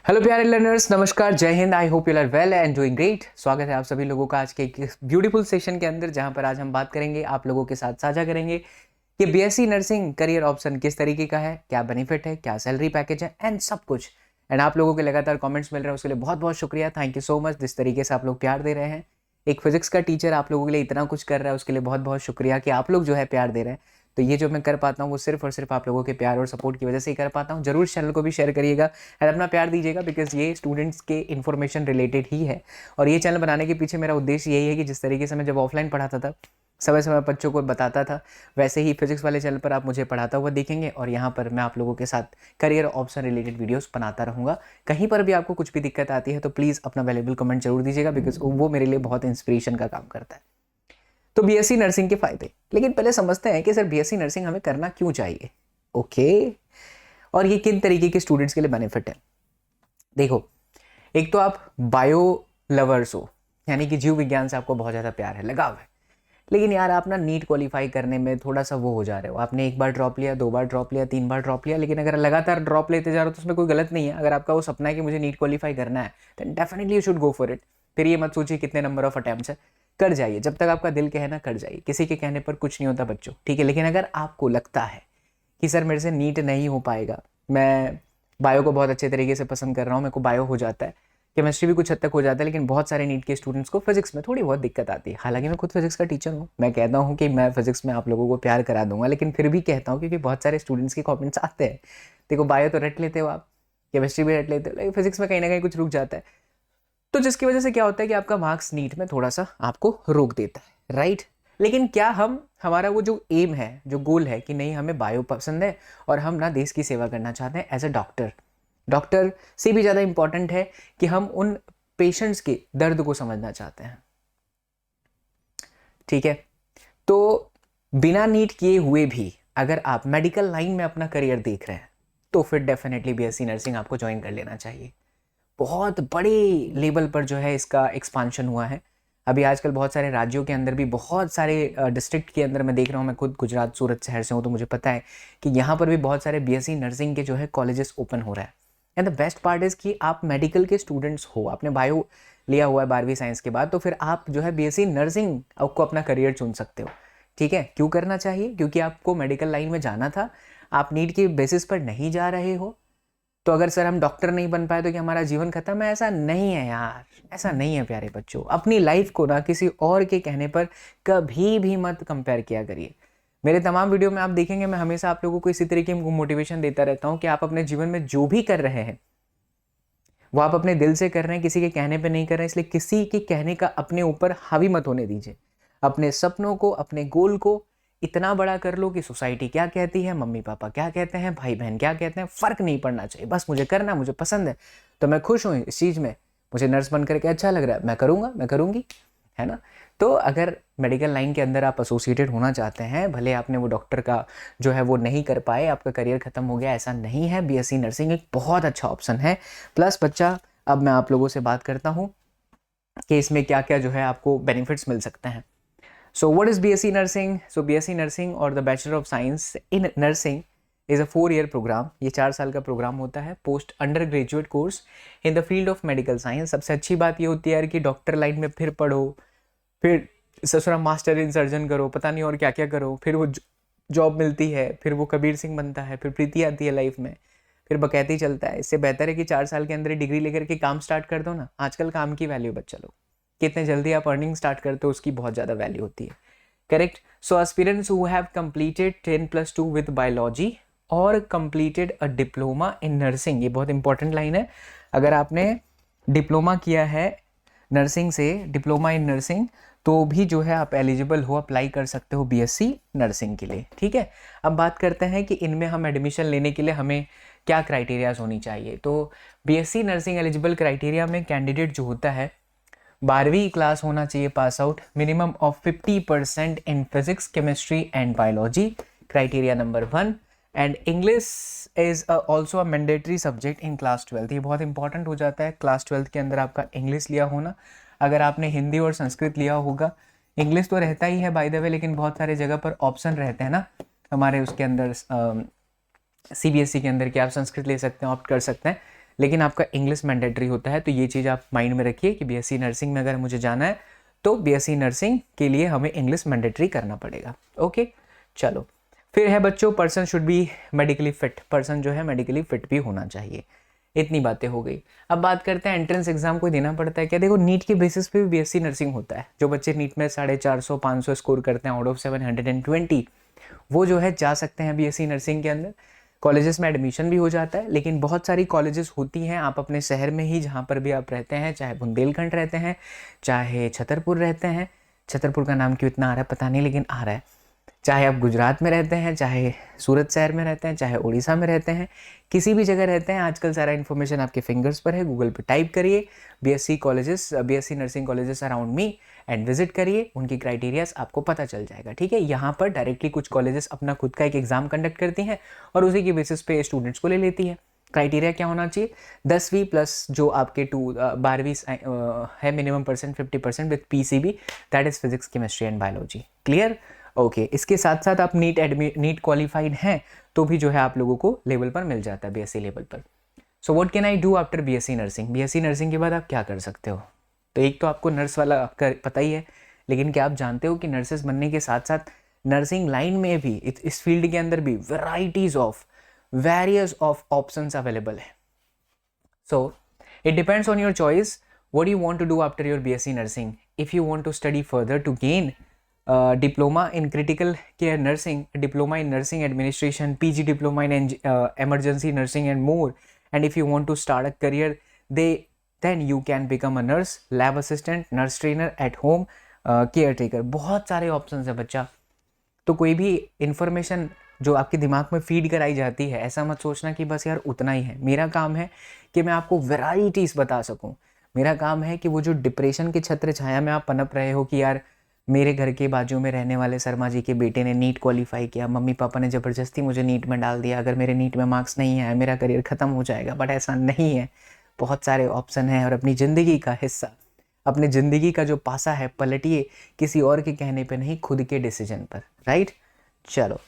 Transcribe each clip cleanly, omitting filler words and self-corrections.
Hello प्यारे learners, नमस्कार, जय हिंद। I hope you are well and doing great. स्वागत है आप सभी लोगों का आज के एक ब्यूटीफुल सेशन के अंदर, जहां पर आज हम बात करेंगे, आप लोगों के साथ साझा करेंगे कि बीएससी नर्सिंग करियर ऑप्शन किस तरीके का है, क्या बेनिफिट है, क्या सैलरी पैकेज है एंड सब कुछ। एंड आप लोगों के लगातार कमेंट्स मिल रहे हैं, उसके लिए बहुत बहुत शुक्रिया। Thank you so much. जिस तरीके से आप लोग प्यार दे रहे हैं, एक फिजिक्स का टीचर आप लोगों के लिए इतना कुछ कर रहा है, उसके लिए बहुत बहुत शुक्रिया कि आप लोग जो है प्यार दे रहे हैं। तो ये जो मैं कर पाता हूँ वो सिर्फ और सिर्फ आप लोगों के प्यार और सपोर्ट की वजह से ही कर पाता हूँ। जरूर चैनल को भी शेयर करिएगा और अपना प्यार दीजिएगा, बिकॉज ये स्टूडेंट्स के इन्फॉर्मेशन रिलेटेड ही है। और ये चैनल बनाने के पीछे मेरा उद्देश्य यही है कि जिस तरीके से मैं जब ऑफलाइन पढ़ाता था, समय समय बच्चों को बताता था, वैसे ही फिजिक्स वाले चैनल पर आप मुझे पढ़ाता हुआ देखेंगे और यहाँ पर मैं आप लोगों के साथ करियर ऑप्शन रिलेटेड वीडियोस बनाता रहूँगा। कहीं पर भी आपको कुछ भी दिक्कत आती है तो प्लीज़ अपना वैल्यूएबल कमेंट जरूर दीजिएगा, बिकॉज वो मेरे लिए बहुत इंस्पिरेशन का काम करता है। तो बीएससी नर्सिंग के फायदे, लेकिन पहले समझते हैं कि सर बीएससी नर्सिंग हमें करना क्यों चाहिए। ओके, और ये किन तरीके के स्टूडेंट्स के लिए बेनिफिट है। देखो, एक तो आप बायो लवर्स हो, यानी कि जीव विज्ञान से आपको बहुत ज़्यादा प्यार है, लगाव है। लेकिन यार आप ना नीट क्वालिफाई करने में थोड़ा सा वो हो जा रहे हो। आपने एक बार ड्रॉप लिया, 2 बार ड्रॉप लिया, 3 बार ड्रॉप लिया, लेकिन अगर लगातार ड्रॉप लेते जा रहे हो तो उसमें कोई गलत नहीं है। अगर आपका वो सपना है कि मुझे नीट क्वालिफाई करना है, then definitely you should go for it. फिर ये मत सोचिए कितने नंबर ऑफ अटैम्प्ट्स है, कर जाइए। जब तक आपका दिल कहे ना, कर जाइए। किसी के कहने पर कुछ नहीं होता बच्चों, ठीक है। लेकिन अगर आपको लगता है कि सर मेरे से नीट नहीं हो पाएगा, मैं बायो को बहुत अच्छे तरीके से पसंद कर रहा हूँ, मेरे को बायो हो जाता है, केमिस्ट्री भी कुछ हद तक हो जाता है, लेकिन बहुत सारे नीट के स्टूडेंट्स को फिजिक्स में थोड़ी बहुत दिक्कत आती है। हालांकि मैं खुद फिजिक्स का टीचर हूँ, मैं कहता हूँ कि मैं फिजिक्स में आप लोगों को प्यार करा दूंगा, लेकिन फिर भी कहता हूँ क्योंकि बहुत सारे स्टूडेंट्स के कमेंट्स आते हैं। देखो, बायो तो रट लेते हो आप, केमिस्ट्री भी रट लेते हो, लेकिन फिजिक्स में कहीं ना कहीं कुछ रुक जाता है। तो जिसकी वजह से क्या होता है कि आपका मार्क्स नीट में थोड़ा सा आपको रोक देता है, राइट। लेकिन क्या हमारा वो जो एम है, जो गोल है कि नहीं हमें बायो पसंद है और हम ना देश की सेवा करना चाहते हैं एज अ डॉक्टर। डॉक्टर से भी ज़्यादा इंपॉर्टेंट है कि हम उन पेशेंट्स के दर्द को समझना चाहते हैं, ठीक है। तो बिना नीट किए हुए भी अगर आप मेडिकल लाइन में अपना करियर देख रहे हैं तो फिर डेफिनेटली बीएससी नर्सिंग आपको ज्वाइन कर लेना चाहिए। बहुत बड़े लेवल पर जो है इसका एक्सपांशन हुआ है। अभी आजकल बहुत सारे राज्यों के अंदर भी, बहुत सारे डिस्ट्रिक्ट के अंदर मैं देख रहा हूँ। मैं खुद गुजरात सूरत शहर से हूँ, तो मुझे पता है कि यहाँ पर भी बहुत सारे बीएससी नर्सिंग के जो है कॉलेजेस ओपन हो रहा है। And the best part is कि आप मेडिकल के स्टूडेंट्स हो, आपने बायो लिया हुआ है 12वीं साइंस के बाद, तो फिर आप जो है बीएससी नर्सिंग आपको अपना करियर चुन सकते हो, ठीक है। क्यों करना चाहिए? क्योंकि आपको मेडिकल लाइन में जाना था, आप नीट के बेसिस पर नहीं जा रहे हो। तो अगर सर हम डॉक्टर नहीं बन पाए तो क्या हमारा जीवन खत्म है? ऐसा नहीं है यार, ऐसा नहीं है प्यारे बच्चों। अपनी लाइफ को ना किसी और के कहने पर कभी भी मत कंपेयर किया करिए। मेरे तमाम वीडियो में आप देखेंगे मैं हमेशा आप लोगों को इसी तरीके की मोटिवेशन देता रहता हूँ कि आप अपने जीवन में जो भी कर रहे हैं वो आप अपने दिल से कर रहे हैं, किसी के कहने पे नहीं कर रहे हैं। इसलिए किसी के कहने का अपने ऊपर हावी मत होने दीजिए। अपने सपनों को, अपने गोल को इतना बड़ा कर लो कि सोसाइटी क्या कहती है, मम्मी पापा क्या कहते हैं, भाई बहन क्या कहते हैं, फर्क नहीं पड़ना चाहिए। बस मुझे करना, मुझे पसंद है, तो मैं खुश हूँ इस चीज़ में, मुझे नर्स बन करके अच्छा लग रहा है, मैं करूँगा, मैं करूँगी, है ना। तो अगर मेडिकल लाइन के अंदर आप एसोसिएटेड होना चाहते हैं, भले आपने वो डॉक्टर का जो है वो नहीं कर पाए, आपका करियर खत्म हो गया, ऐसा नहीं है। बीएससी नर्सिंग एक बहुत अच्छा ऑप्शन है। प्लस बच्चा, अब मैं आप लोगों से बात करता हूँ कि इसमें क्या क्या जो है आपको बेनिफिट्स मिल सकते हैं। So what is BSc Nursing? So BSc Nursing or the Bachelor of Science in Nursing is a 4-year program। ये 4 साल का प्रोग्राम होता है, post under graduate course in the field of medical science. सबसे अच्छी बात ये होती है यार कि डॉक्टर लाइन में फिर पढ़ो, फिर ससुरा मास्टर इन सर्जन करो, पता नहीं और क्या क्या करो, फिर वो जॉब मिलती है, फिर वो कबीर सिंह बनता है, फिर प्रीति आती है लाइफ में, फिर बकैती चलता है। इससे बेहतर है कि 4 साल के अंदर डिग्री लेकर के काम स्टार्ट कर दो ना। आजकल काम की वैल्यू बच्चा लोग, कितने जल्दी आप अर्निंग स्टार्ट करते हो उसकी बहुत ज़्यादा वैल्यू होती है, correct. So aspirants who have completed 10+2 with biology और completed a diploma in nursing, ये बहुत इंपॉर्टेंट लाइन है। अगर आपने डिप्लोमा किया है नर्सिंग से, डिप्लोमा इन नर्सिंग, तो भी जो है आप एलिजिबल हो, अप्लाई कर सकते हो बीएससी नर्सिंग के लिए, ठीक है। अब बात करते हैं कि इनमें हम एडमिशन लेने के लिए हमें क्या क्राइटेरियाज होनी चाहिए। तो बीएससी नर्सिंग एलिजिबल क्राइटेरिया में कैंडिडेट जो होता है 12वीं क्लास होना चाहिए pass out, minimum of 50% in physics, chemistry and biology, criteria number 1। And English is also a mandatory subject in class 12। ये बहुत इंपॉर्टेंट हो जाता है क्लास 12 के अंदर आपका इंग्लिश लिया होना। अगर आपने हिंदी और संस्कृत लिया होगा, इंग्लिश तो रहता ही है बाय द वे, लेकिन बहुत सारे जगह पर ऑप्शन रहते हैं ना हमारे उसके अंदर, सीबीएसई के अंदर, कि आप संस्कृत ले सकते हैं, ऑप्ट कर सकते हैं। लेकिन आपका इंग्लिश मैंडेटरी होता है। तो ये चीज़ आप माइंड में रखिए कि बीएससी नर्सिंग में अगर मुझे जाना है तो बीएससी नर्सिंग के लिए हमें इंग्लिश मैंडेटरी करना पड़ेगा। ओके, चलो फिर है बच्चों, person should be medically fit. Person जो है मेडिकली फिट भी होना चाहिए। इतनी बातें हो गई। अब बात करते हैं एंट्रेंस एग्जाम को देना पड़ता है क्या। देखो नीट के बेसिस पे भी बीएससी नर्सिंग होता है। जो बच्चे नीट में 450 500 स्कोर करते हैं आउट ऑफ 720, वो जो है जा सकते हैं बीएससी नर्सिंग के अंदर। कॉलेजेस में एडमिशन भी हो जाता है, लेकिन बहुत सारी कॉलेजेस होती हैं आप अपने शहर में ही, जहाँ पर भी आप रहते हैं, चाहे बुंदेलखंड रहते हैं, चाहे छतरपुर रहते हैं। छतरपुर का नाम क्यों इतना आ रहा है पता नहीं, लेकिन आ रहा है। चाहे आप गुजरात में रहते हैं, चाहे सूरत शहर में रहते हैं, चाहे उड़ीसा में रहते हैं, किसी भी जगह रहते हैं, आजकल सारा इन्फॉर्मेशन आपके फिंगर्स पर है। गूगल पे टाइप करिए BSc colleges, BSc nursing colleges around me and visit करिए। उनकी क्राइटेरियाज आपको पता चल जाएगा। ठीक है, यहाँ पर डायरेक्टली कुछ कॉलेजेस अपना खुद का एक एग्जाम कंडक्ट करती हैं और उसी के बेसिस पे स्टूडेंट्स को ले लेती है। क्राइटेरिया क्या होना चाहिए, 10वीं प्लस जो आपके 12वीं है minimum percent 50% with PCB, that is physics chemistry and biology. Clear? Okay, इसके साथ साथ आप नीट क्वालिफाइड हैं तो भी जो है आप लोगों को लेवल पर मिल जाता है, बीएससी लेवल पर। So what can I do after BSc nursing. BSc nursing के बाद आप क्या कर सकते हो। तो एक तो आपको नर्स वाला पता ही है, लेकिन क्या आप जानते हो कि नर्सेस बनने के साथ साथ नर्सिंग लाइन में भी, इस फील्ड के अंदर भी varieties of various of options available है। So it depends on your choice what do you want to do after your BSc nursing. If you want to study further to gain diploma in critical care nursing, diploma in nursing administration, PG diploma in emergency nursing and more, and if you want to start a career then you can become a nurse, lab assistant, nurse trainer at home, caretaker. बहुत सारे options है बच्चा। तो कोई भी information जो आपके दिमाग में फीड कराई जाती है, ऐसा मत सोचना कि बस यार उतना ही है। मेरा काम है कि मैं आपको वेराइटीज़ बता सकूं। मेरा काम है कि वो जो डिप्रेशन के छत्र छाया में आप पनप रहे हो कि यार मेरे घर के बाजू में रहने वाले शर्मा जी के बेटे ने नीट क्वालिफाई किया, मम्मी पापा ने ज़बरदस्ती मुझे नीट में डाल दिया, अगर मेरे नीट में मार्क्स नहीं आए मेरा करियर ख़त्म हो जाएगा। बट ऐसा नहीं है, बहुत सारे ऑप्शन हैं। और अपनी ज़िंदगी का हिस्सा, अपनी ज़िंदगी का जो पासा है पलटिए किसी और के कहने पे नहीं, खुद के डिसीजन पर। राइट, चलो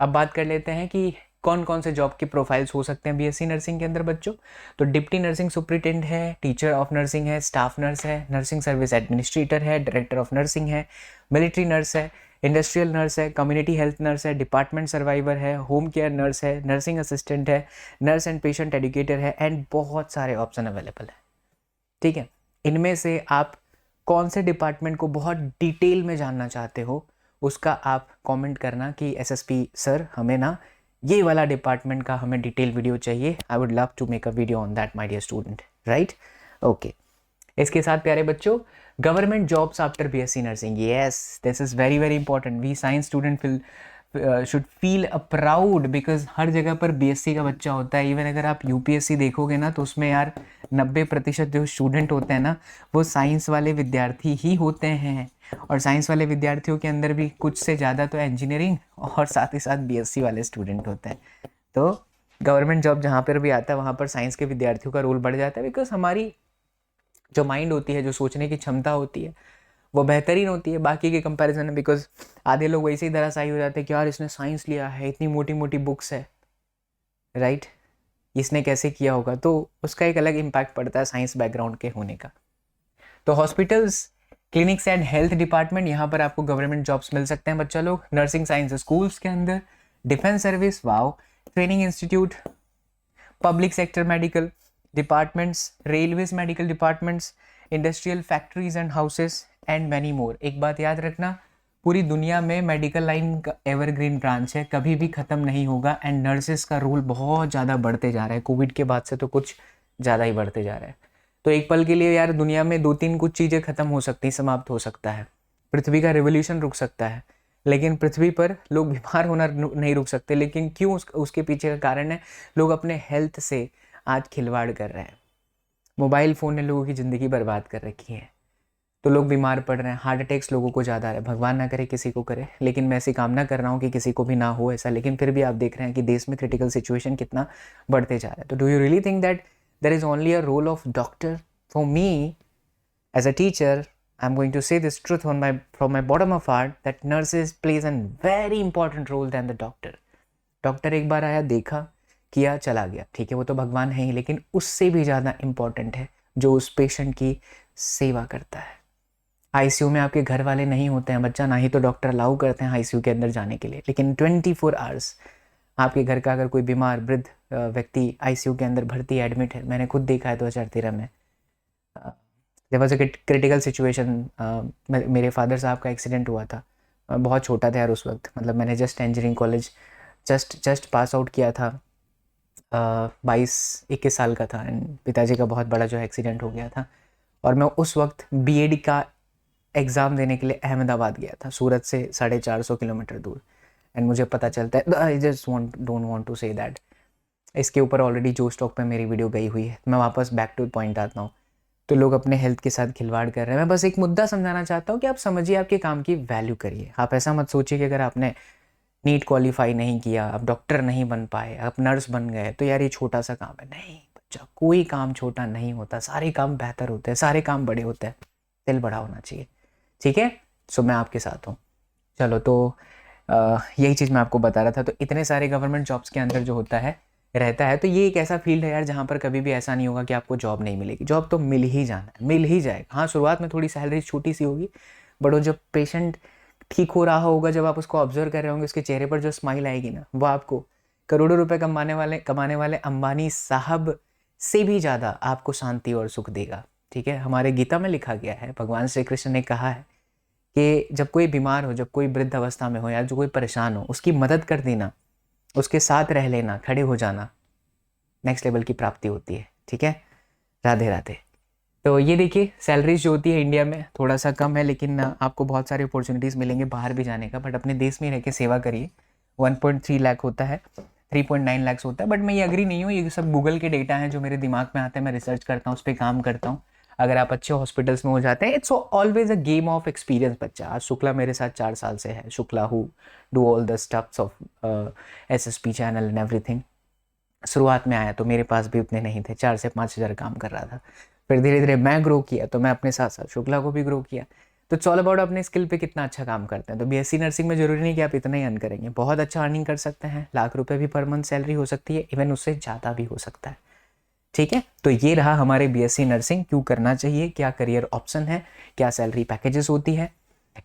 अब बात कर लेते हैं कि कौन कौन से जॉब के प्रोफाइल्स हो सकते हैं बीएससी नर्सिंग के अंदर बच्चों। तो डिप्टी नर्सिंग सुपरिटेंडेंट है, टीचर ऑफ नर्सिंग है, स्टाफ नर्स है, नर्सिंग सर्विस एडमिनिस्ट्रेटर है, डायरेक्टर ऑफ नर्सिंग है, मिलिट्री नर्स है, इंडस्ट्रियल नर्स है, कम्युनिटी हेल्थ नर्स है, डिपार्टमेंट सर्वाइवर है, होम केयर नर्स है, नर्सिंग असिस्टेंट है, नर्स एंड पेशेंट एजुकेटर है, एंड बहुत सारे ऑप्शन अवेलेबल है। ठीक है, इनमें से आप कौन से डिपार्टमेंट को बहुत डिटेल में जानना चाहते हो, उसका आप कमेंट करना कि एसएसपी सर हमें ना ये वाला डिपार्टमेंट का हमें डिटेल वीडियो चाहिए। I would love to make a video on that my dear student. Right, okay. इसके साथ प्यारे बच्चों, government jobs after BSc nursing, yes this is very very important. We science student should feel a proud, because हर जगह पर BSc का बच्चा होता है। इवन अगर आप यूपीएससी देखोगे ना तो उसमें यार 90% जो स्टूडेंट होते हैं ना वो साइंस वाले विद्यार्थी ही होते हैं। और साइंस वाले विद्यार्थियों के अंदर भी कुछ से ज़्यादा तो इंजीनियरिंग और साथ ही साथ बीएससी वाले स्टूडेंट होते हैं। तो गवर्नमेंट जॉब जहाँ पर भी आता है वहाँ पर साइंस के विद्यार्थियों का रोल बढ़ जाता है, बिकॉज हमारी जो माइंड होती है, जो सोचने की क्षमता होती है, वो बेहतरीन होती है बाकी के कंपैरिजन में। बिकॉज आधे लोग वैसे ही धराशायी हो जाते हैं कि यार इसने साइंस लिया है, इतनी मोटी मोटी बुक्स है, राइट, इसने कैसे किया होगा। तो उसका एक अलग इम्पैक्ट पड़ता है साइंस बैकग्राउंड के होने का। तो hospitals, clinics and health department, यहाँ पर आपको गवर्नमेंट जॉब्स मिल सकते हैं बच्चा लोग। नर्सिंग साइंस स्कूल्स के अंदर, defence service, wow, training institute, public sector medical departments, railways medical departments, industrial factories and houses and many more. एक बात याद रखना, पूरी दुनिया में मेडिकल लाइन का एवरग्रीन ब्रांच है, कभी भी ख़त्म नहीं होगा। एंड नर्सेस का रोल बहुत ज़्यादा बढ़ते जा रहा है, कोविड के बाद से तो कुछ ज़्यादा ही बढ़ते जा रहा है। तो एक पल के लिए यार दुनिया में 2-3 कुछ चीज़ें ख़त्म हो सकती, समाप्त हो सकता है, पृथ्वी का रिवोल्यूशन रुक सकता है, लेकिन पृथ्वी पर लोग बीमार होना नहीं रुक सकते। लेकिन क्यों, उसके पीछे का कारण है लोग अपने हेल्थ से आज खिलवाड़ कर रहे हैं। मोबाइल फ़ोन ने लोगों की ज़िंदगी बर्बाद कर रखी है, तो लोग बीमार पड़ रहे हैं, हार्ट अटैक्स लोगों को ज़्यादा आ रहा है। भगवान ना करे किसी को करे, लेकिन मैं ऐसी कामना कर रहा हूँ कि किसी को भी ना हो ऐसा। लेकिन फिर भी आप देख रहे हैं कि देश में क्रिटिकल सिचुएशन कितना बढ़ते जा रहा है। तो do you really think that there is only a role of doctor? For me as a teacher, I am going to say this truth from my bottom of heart, that nurses plays an very important role than the doctor. Doctor एक बार आया, देखा किया, चला गया, ठीक है, वो तो भगवान है ही, लेकिन उससे भी ज़्यादा इम्पॉर्टेंट है जो उस पेशेंट की सेवा करता है। आईसीयू में आपके घर वाले नहीं होते हैं बच्चा, ना ही तो डॉक्टर अलाउ करते हैं आईसीयू के अंदर जाने के लिए, लेकिन 24 आवर्स आपके घर का अगर कोई बीमार वृद्ध व्यक्ति आईसीयू के अंदर भर्ती एडमिट है, मैंने खुद देखा है 2013 में, जब वॉज ए क्रिटिकल सिचुएशन, मेरे फादर साहब का एक्सीडेंट हुआ था, बहुत छोटा था यार उस वक्त, मतलब मैंने just engineering college just pass out किया था, 22-21 साल का था, एंड पिताजी का बहुत बड़ा जो है एक्सीडेंट हो गया था, और मैं उस वक्त बीएड का एग्ज़ाम देने के लिए अहमदाबाद गया था, सूरत से 450 किलोमीटर दूर। एंड मुझे पता चलता है, I just don't want to say that, इसके ऊपर ऑलरेडी जो स्टॉक पे मेरी वीडियो गई हुई है, मैं वापस बैक टू पॉइंट आता हूँ। तो लोग अपने हेल्थ के साथ खिलवाड़ कर रहे हैं। मैं बस एक मुद्दा समझाना चाहता हूँ कि आप समझिए, आपके काम की वैल्यू करिए। आप ऐसा मत सोचिए कि अगर आपने नीट क्वालिफाई नहीं किया, आप डॉक्टर नहीं बन पाए, आप नर्स बन गए, तो यार ये छोटा सा काम है। नहीं बच्चा, कोई काम छोटा नहीं होता, सारे काम बेहतर होते हैं, सारे काम बड़े होते हैं, दिल बड़ा होना चाहिए, ठीक है। सो मैं आपके साथ हूँ। चलो, तो यही चीज़ मैं आपको बता रहा था। तो इतने सारे गवर्नमेंट जॉब्स के अंदर जो होता है रहता है, तो ये एक ऐसा फील्ड है यार जहाँ पर कभी भी ऐसा नहीं होगा कि आपको जॉब नहीं मिलेगी। जॉब तो मिल ही जाना है, मिल ही जाएगा। हाँ, शुरुआत में थोड़ी सैलरी छोटी सी होगी, बट वो जब पेशेंट ठीक हो रहा होगा, जब आप उसको ऑब्जर्व कर रहे होंगे, उसके चेहरे पर जो स्माइल आएगी ना, वो आपको करोड़ों रुपए कमाने वाले अंबानी साहब से भी ज़्यादा आपको शांति और सुख देगा, ठीक है। हमारे गीता में लिखा गया है, भगवान श्री कृष्ण ने कहा है कि जब कोई बीमार हो, जब कोई वृद्ध अवस्था में हो, या जो कोई परेशान हो, उसकी मदद कर देना, उसके साथ रह लेना, खड़े हो जाना, नेक्स्ट लेवल की प्राप्ति होती है, ठीक है। राधे राधे। तो ये देखिए, सैलरीज जो होती है इंडिया में थोड़ा सा कम है, लेकिन आपको बहुत सारी अपॉर्चुनिटीज़ मिलेंगे बाहर भी जाने का, बट अपने देश में रह के सेवा करिए। 1.3 लाख होता है, 3.9 लाख होता है, बट मैं ये एग्री नहीं हूँ। ये सब गूगल के डेटा हैं जो मेरे दिमाग में आते हैं, मैं रिसर्च करता हूँ, उस पर काम करता हूँ। अगर आप अच्छे हॉस्पिटल्स में हो जाते हैं, it's always a game of experience बच्चा। आज शुक्ला मेरे साथ 4 साल से है, Shukla who do all the stuffs of SSP channel and everything. शुरुआत में आया तो मेरे पास भी उतने नहीं थे, 4 से 5 हज़ार काम कर रहा था। फिर धीरे धीरे मैं ग्रो किया, तो मैं अपने साथ साथ शुक्ला को भी ग्रो किया। तो इट्स ऑल अबाउट अपने स्किल पे कितना अच्छा काम करते हैं। तो BSc नर्सिंग में ज़रूरी नहीं कि आप इतना ही अर्न करेंगे, बहुत अच्छा अर्निंग कर सकते हैं, लाख रुपए भी पर मंथ सैलरी हो सकती है, इवन उससे ज़्यादा भी हो सकता है, ठीक है। तो ये रहा हमारे BSc नर्सिंग, क्यों करना चाहिए, क्या करियर ऑप्शन है, क्या सैलरी पैकेजेस होती है,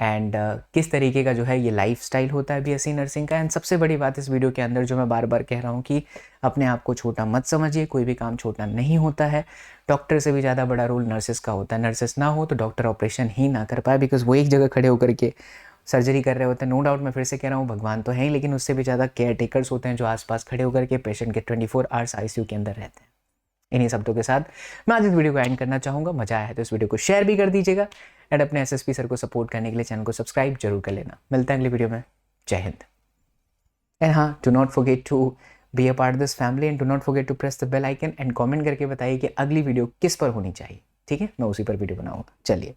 एंड किस तरीके का जो है ये लाइफस्टाइल होता है BSc नर्सिंग का। एंड सबसे बड़ी बात इस वीडियो के अंदर जो मैं बार बार कह रहा हूँ कि अपने आप को छोटा मत समझिए, कोई भी काम छोटा नहीं होता है। डॉक्टर से भी ज़्यादा बड़ा रोल नर्सेस का होता है। नर्सेस ना हो तो डॉक्टर ऑपरेशन ही ना कर पाए, बिकॉज वो एक जगह खड़े होकर के सर्जरी कर रहे होते हैं। नो डाउट, मैं फिर से कह रहा हूँ, भगवान तो है ही, लेकिन उससे भी ज़्यादा केयर टेकर्स होते हैं जो आसपास खड़े होकर के पेशेंट के 24 आवर्स ICU के अंदर रहते हैं। इन्हीं शब्दों के साथ मैं आज इस वीडियो को एंड करना चाहूँगा। मजा आया है तो इस वीडियो को शेयर भी कर दीजिएगा, एंड अपने SSP सर को सपोर्ट करने के लिए चैनल को सब्सक्राइब जरूर कर लेना। मिलता है अगली वीडियो में। जय हिंद। एंड हाँ, do not forget to be a part this family, and do not forget to press the bell icon, and comment करके बताइए कि अगली वीडियो किस पर होनी चाहिए, ठीक है। मैं उसी पर वीडियो बनाऊंगा। चलिए।